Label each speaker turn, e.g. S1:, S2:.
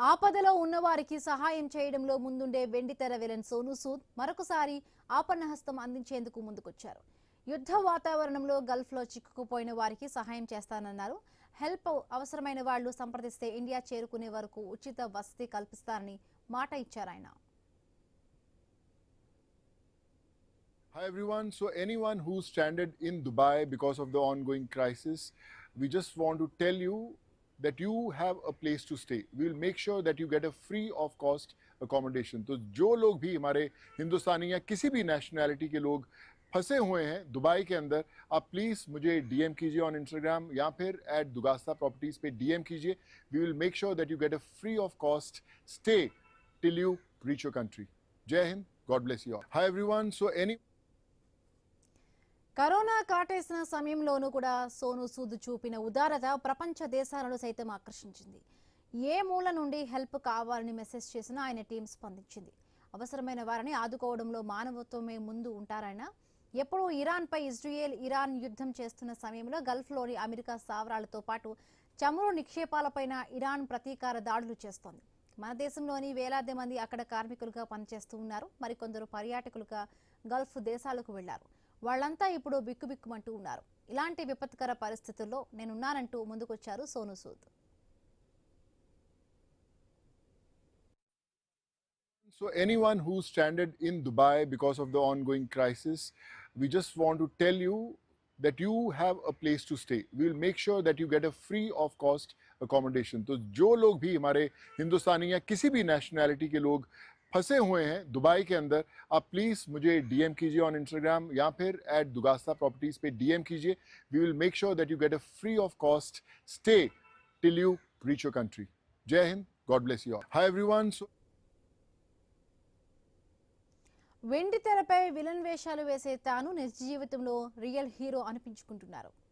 S1: ఆపదలో ఉన్నవారికి సహాయం చేయడంలో ముందుండే వెండితెర విలన్ సోనూ సూద్ మరొకసారి ఆపన్నహస్తం అందించేందుకు ముందుకొచ్చారు. యుద్ధ వాతావరణంలో గల్ఫ్లో చిక్కుకుపోయిన వారికి సహాయం చేస్తానన్నారు. హెల్ప్ అవసరమైన వాళ్లు సంప్రదిస్తే ఇండియా చేరుకునే వరకు ఉచిత వసతి కల్పిస్తారని మాట ఇచ్చారు ఆయన.
S2: Hi everyone. So anyone who's stranded in Dubai because of the ongoing crisis, we just want to tell you that you have a place to stay. We will make sure that you get a free of cost accommodation. तो जो लोग भी हमारे हिंदुस्तानी या किसी भी nationality के लोग फंसे हुए हैं दुबई के अंदर, आप प्लीज़ मुझे डीएम कीजिए ऑन इंस्टाग्राम या फिर @दुगास्ता प्रॉपर्टीज़ पे डीएम कीजिए. We will make sure that you get a free of cost stay till you reach your country. Jai Hind. God bless you all. Hi everyone. So
S1: corona కాటేసిన సమయంలోనూ కూడా సోనూ సూద్ చూపిన ఉదారత ప్రపంచ దేశాలను సైతం ఆకర్షించింది. ఏ మూల నుండి హెల్ప్ కావాలని మెసేజ్ చేసినా ఆయన టీం స్పందించింది. అవసరమైన వారిని ఆదుకోవడంలో మానవత్వమే ముందు ఉంటారాయన. ఎప్పుడూ ఇరాన్పై ఇరాన్ యుద్ధం చేస్తున్న సమయంలో గల్ఫ్లోని అమెరికా స్థావరాలతో పాటు చమురు నిక్షేపాలపైన ఇరాన్ ప్రతీకార దాడులు చేస్తోంది. మన దేశంలోని వేలాది మంది అక్కడ కార్మికులుగా పనిచేస్తూ ఉన్నారు. మరికొందరు పర్యాటకులుగా గల్ఫ్ దేశాలకు వెళ్లారు. వాళ్లంతా ఇప్పుడు బిక్కుబిక్కుమంటూ ఉన్నారు. ఇలాంటి విపత్కర పరిస్థితుల్లో నేనున్నానంటూ ముందుకొచ్చారు Sonu Sood.
S2: So anyone who's stranded in Dubai because of the ongoing crisis, we just want to tell you that you have a place to stay. We will make sure that you get a free of cost accommodation. तो जो लोग भी हमारे हिंदुस्तानी या किसी भी nationality के लोग फंसे हुए हैं दुबई के अंदर, आप प्लीज़ मुझे डीएम कीजिए ऑन इंस्टाग्राम या फिर @दुगास्ता प्रॉपर्टीज़ पे डीएम कीजिए. We will make sure that you get a free of cost stay till you reach your country. Jai Hind. God bless you all. Hi everyone. So
S1: వెండి తెరపై villain వేషాలు వేసే తాను నిజ జీవితంలో రియల్ హీరో అనిపించుకుంటున్నారు.